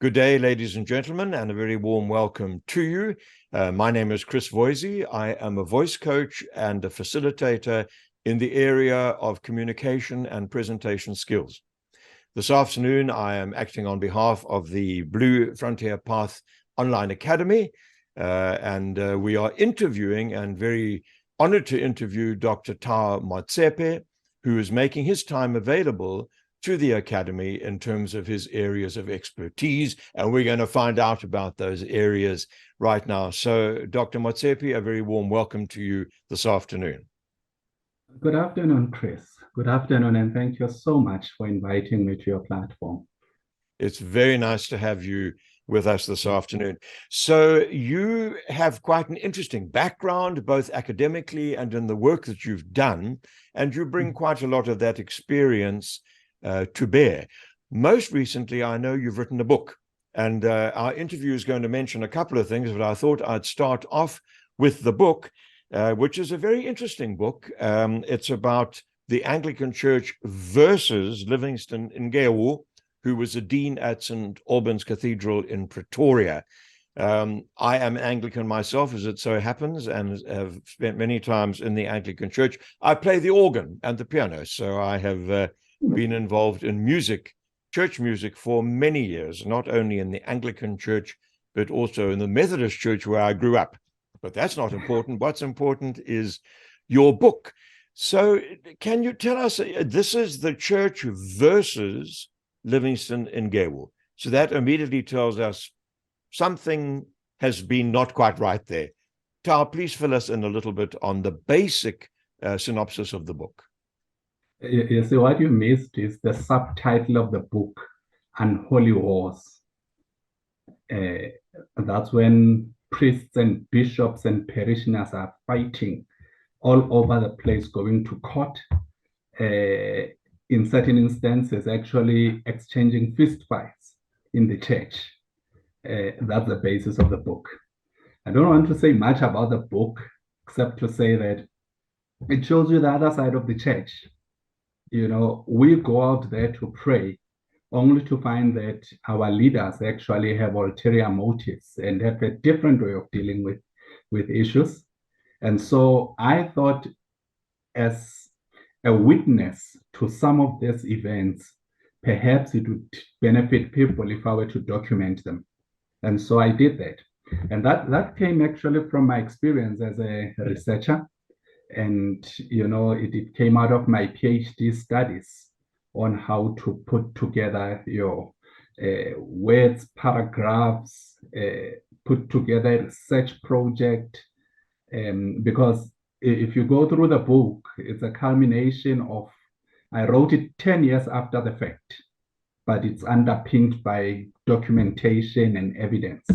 Good day, ladies and gentlemen, and a very warm welcome to you. My name is Chris Voisey. I am a voice coach and a facilitator in the area of communication and presentation skills. This afternoon, I am acting on behalf of the Blue Frontier Path Online Academy, and we are interviewing and very honored to interview Dr. Tau Motsepe, who is making his time available to the Academy in terms of his areas of expertise, and we're going to find out about those areas right now. So, Dr. Motsepe, a very warm welcome to you this afternoon. Good afternoon, Chris. Good afternoon, and thank you so much for inviting me to your platform. It's very nice to have you with us this afternoon. So you have quite an interesting background, both academically and in the work that you've done, and you bring quite a lot of that experience to bear. Most recently, I know you've written a book, and our interview is going to mention a couple of things, but I thought I'd start off with the book, which is a very interesting book. It's about the Anglican Church versus Livingstone Ngewu, who was a dean at St. Albans Cathedral in Pretoria. I am Anglican myself, as it so happens, and have spent many times in the Anglican Church. I play the organ and the piano, so I have been involved in music, church music, for many years, not only in the Anglican Church, but also in the Methodist Church where I grew up. But that's not important. What's important is your book. So can you tell us, this is the church versus Livingstone Ngewu. So that immediately tells us something has been not quite right there. Tau, please fill us in a little bit on the basic synopsis of the book. You see, what you missed is the subtitle of the book, Unholy Wars. That's when priests and bishops and parishioners are fighting all over the place, going to court. In certain instances, actually exchanging fistfights in the church. That's the basis of the book. I don't want to say much about the book, except to say that it shows you the other side of the church. You know, we go out there to pray only to find that our leaders actually have ulterior motives and have a different way of dealing with issues. And so I thought, as a witness to some of these events, perhaps it would benefit people if I were to document them. And so I did that. And that came actually from my experience as a researcher. And, you know, it came out of my PhD studies on how to put together your words, paragraphs, put together a research project, because if you go through the book, it's a culmination of, I wrote it 10 years after the fact, but it's underpinned by documentation and evidence.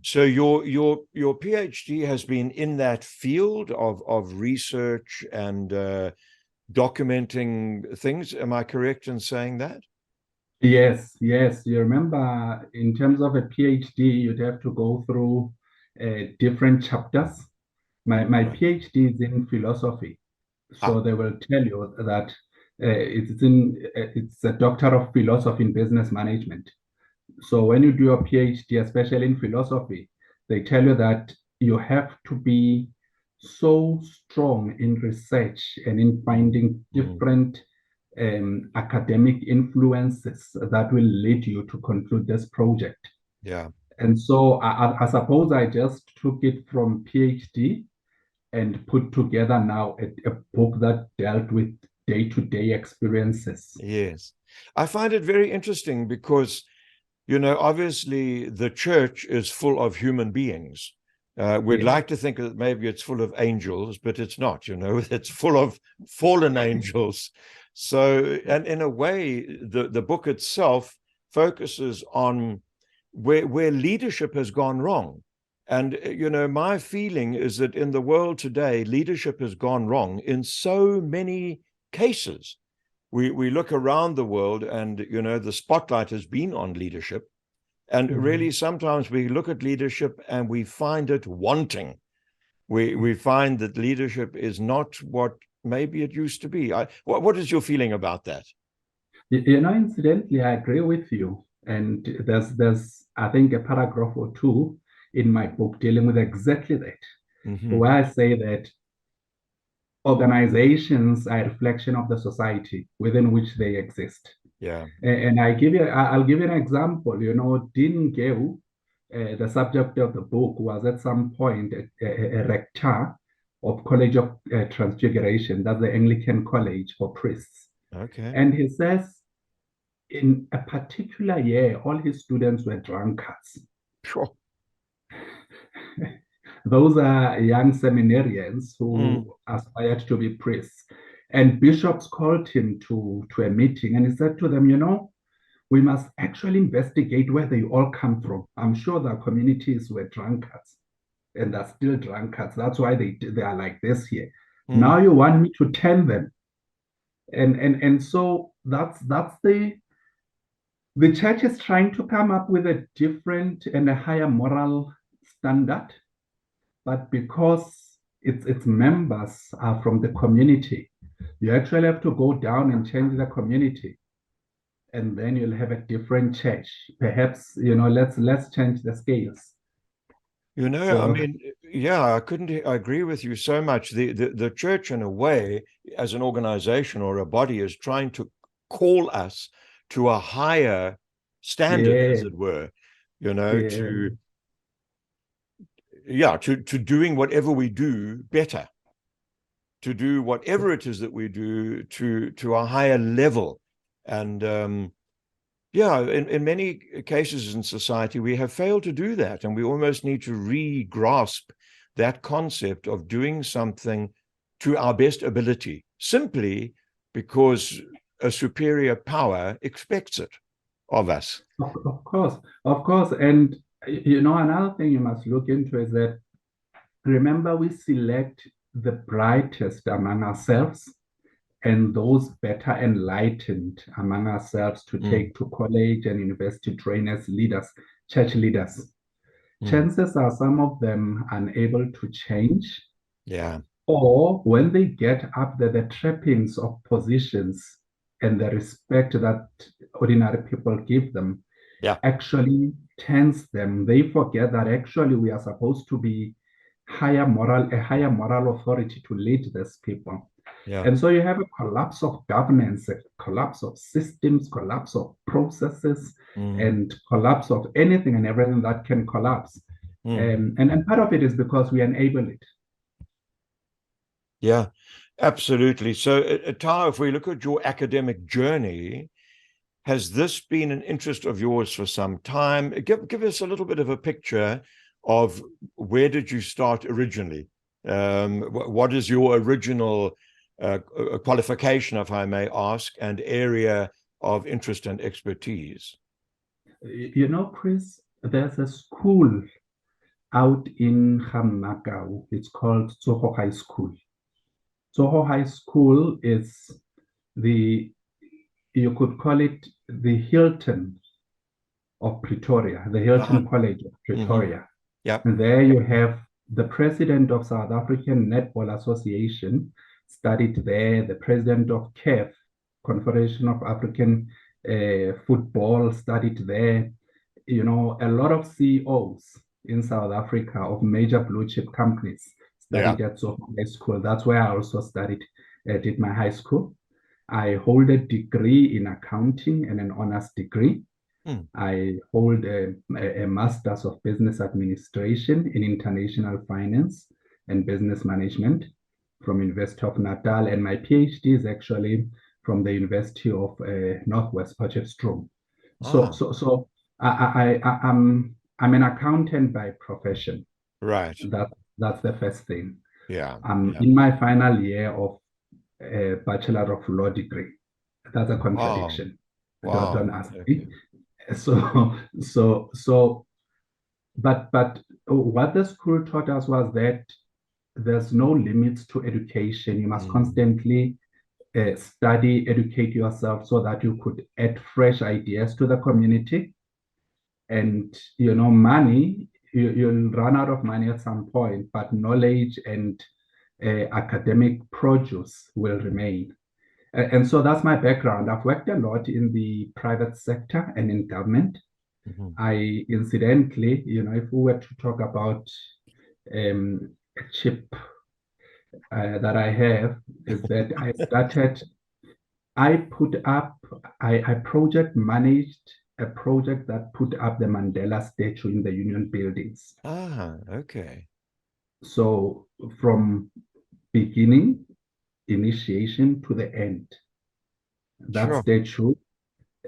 So your PhD has been in that field of research and documenting things. Am I correct in saying that? Yes. You remember, in terms of a PhD, you'd have to go through different chapters. My PhD is in philosophy, so they will tell you that it's a Doctor of Philosophy in Business Management. So when you do your PhD, especially in philosophy, they tell you that you have to be so strong in research and in finding different academic influences that will lead you to conclude this project. Yeah. And so I suppose I just took it from PhD and put together now a book that dealt with day-to-day experiences. Yes. I find it very interesting because, you know, obviously the church is full of human beings. We'd like to think that maybe it's full of angels, but it's not, you know, it's full of fallen angels. So, and in a way, the book itself focuses on where leadership has gone wrong. And, you know, my feeling is that in the world today, leadership has gone wrong in so many cases. We look around the world and, you know, the spotlight has been on leadership. And really, sometimes we look at leadership and we find it wanting. We find that leadership is not what maybe it used to be. What is your feeling about that? You know, incidentally, I agree with you. And there's I think a paragraph or two in my book dealing with exactly that, where I say that organizations are a reflection of the society within which they exist. Yeah. And I'll give you an example. You know, Dean Geu, the subject of the book, was at some point a rector of College of Transfiguration, that's the Anglican College for priests. Okay. And he says in a particular year, all his students were drunkards. Sure. Those are young seminarians who aspired to be priests. And bishops called him to a meeting, and he said to them, you know, we must actually investigate where they all come from. I'm sure their communities were drunkards, and they're still drunkards. That's why they are like this here. Now you want me to tell them. And so that's the church is trying to come up with a different and a higher moral standard, but because its members are from the community, you actually have to go down and change the community, and then you'll have a different church. Perhaps, you know, let's change the scales. You know, I mean, yeah, I agree with you so much. The church, in a way, as an organization or a body, is trying to call us to a higher standard, as it were, you know, to doing whatever we do better, to do whatever it is that we do to a higher level. And in many cases in society, we have failed to do that. And we almost need to re-grasp that concept of doing something to our best ability, simply because a superior power expects it of us. Of course. And, you know, another thing you must look into is that, remember, we select the brightest among ourselves and those better enlightened among ourselves to take to college and university train as leaders, church leaders. Chances are some of them unable to change. Yeah. Or when they get up there, the trappings of positions and the respect that ordinary people give them actually turns them. They forget that actually we are supposed to be a higher moral authority to lead these people. Yeah. And so you have a collapse of governance, a collapse of systems, collapse of processes, and collapse of anything and everything that can collapse. And part of it is because we enable it. Yeah, absolutely. So, Tau, if we look at your academic journey, has this been an interest of yours for some time? Give us a little bit of a picture of where did you start originally? What is your original qualification, if I may ask, and area of interest and expertise? You know, Chris, there's a school out in Hamnakau. It's called Tsoho High School. Tsoho High School is you could call it the Hilton of Pretoria, the Hilton College of Pretoria. And there you have the president of South African Netball Association studied there, the president of CAF, Confederation of African Football, studied there. You know, a lot of CEOs in South Africa of major blue chip companies studied at Tsoho High School. That's where I also studied, did my high school. I hold a degree in accounting and an honors degree. I hold a master's of business administration in international finance and business management from University of Natal, and my PhD is actually from the University of Northwest Potchefstroom. So I'm an accountant by profession. Right. That's the first thing. Yeah. I'm in my final year of a Bachelor of Law degree. That's a contradiction. Wow. Don't ask me. But what the school taught us was that there's no limits to education. You must constantly study, educate yourself so that you could add fresh ideas to the community. And, you know, money, you'll run out of money at some point, but knowledge and academic produce will remain. And so that's my background. I've worked a lot in the private sector and in government. I incidentally, if we were to talk about a chip that I have, is that I project managed a project that put up the Mandela statue in the Union buildings. Ah, okay. So from beginning, initiation to the end, that Sure. statue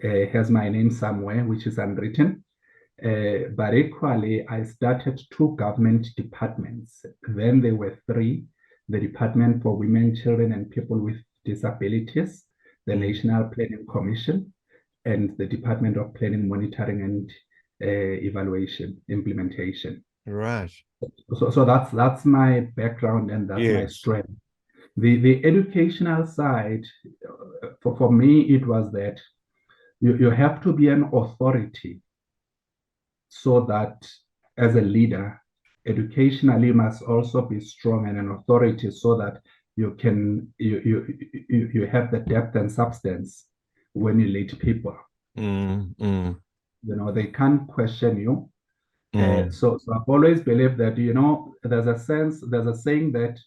has my name somewhere, which is unwritten. But equally, I started 2 government departments. Then there were 3, the Department for Women, Children, and People with Disabilities, the National Planning Commission, and the Department of Planning, Monitoring, and Evaluation, Implementation. Right. So that's my background and that's my Yes. strength. The educational side, for me, it was that you have to be an authority so that as a leader, educationally you must also be strong and an authority so that you have the depth and substance when you lead people. They can't question you. So I've always believed that, there's a saying that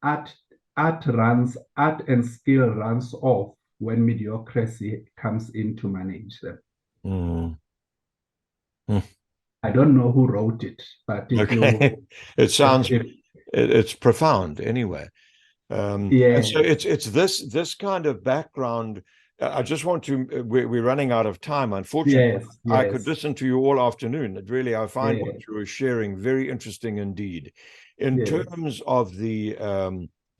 art and skill runs off when mediocrity comes in to manage them. I don't know who wrote it, but if Okay. It sounds if, it's profound anyway. And so it's this kind of background. I just want to, we're running out of time, unfortunately. I could listen to you all afternoon. Really, I find what you were sharing very interesting indeed. In terms of the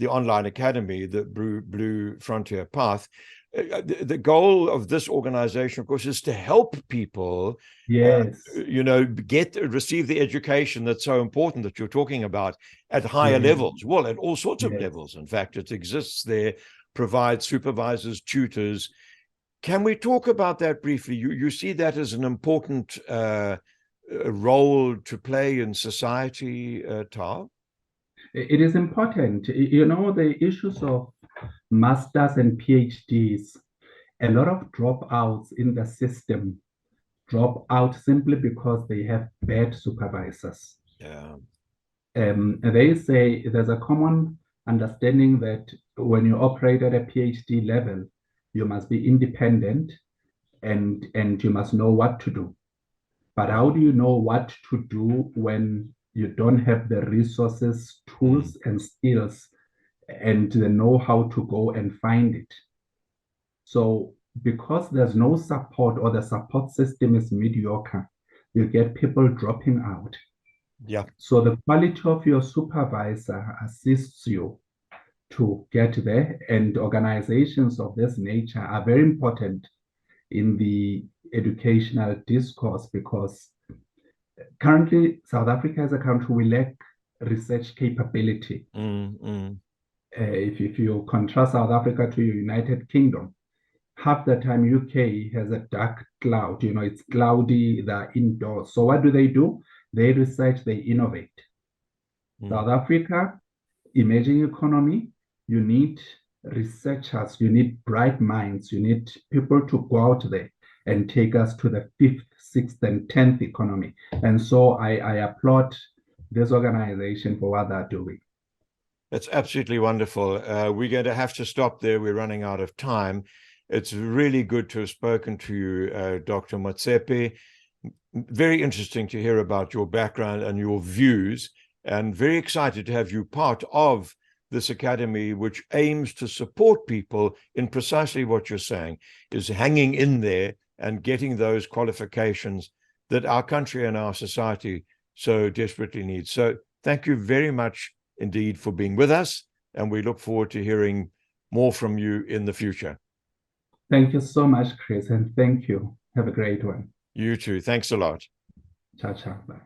online academy, the Blue Frontier Path, the goal of this organization, of course, is to help people, receive the education that's so important that you're talking about at higher levels. Well, at all sorts of levels. In fact, it exists there, provides supervisors, tutors. Can we talk about that briefly? You see that as an important role to play in society, Tau? It is important. The issues of masters and PhDs, a lot of dropouts in the system drop out simply because they have bad supervisors. They say there's a common understanding that when you operate at a PhD level, you must be independent and you must know what to do. But how do you know what to do when you don't have the resources, tools, and skills, and the know-how to go and find it? So because there's no support or the support system is mediocre, you get people dropping out. So the quality of your supervisor assists you to get there, and organizations of this nature are very important in the educational discourse because currently South Africa as a country, we lack research capability. If you contrast South Africa to your United Kingdom, half the time UK has a dark cloud, it's cloudy, they're indoors. So what do? They research, they innovate. South Africa, emerging economy, you need researchers, you need bright minds, you need people to go out there and take us to the 5th, 6th, and 10th economy. And so I applaud this organization for what they're doing. That's absolutely wonderful. We're going to have to stop there. We're running out of time. It's really good to have spoken to you, Dr. Motsepe. Very interesting to hear about your background and your views, and very excited to have you part of this academy, which aims to support people in precisely what you're saying, is hanging in there and getting those qualifications that our country and our society so desperately needs. So thank you very much indeed for being with us, and we look forward to hearing more from you in the future. Thank you so much, Chris, and thank you. Have a great one. You too. Thanks a lot. Ciao, ciao. Bye.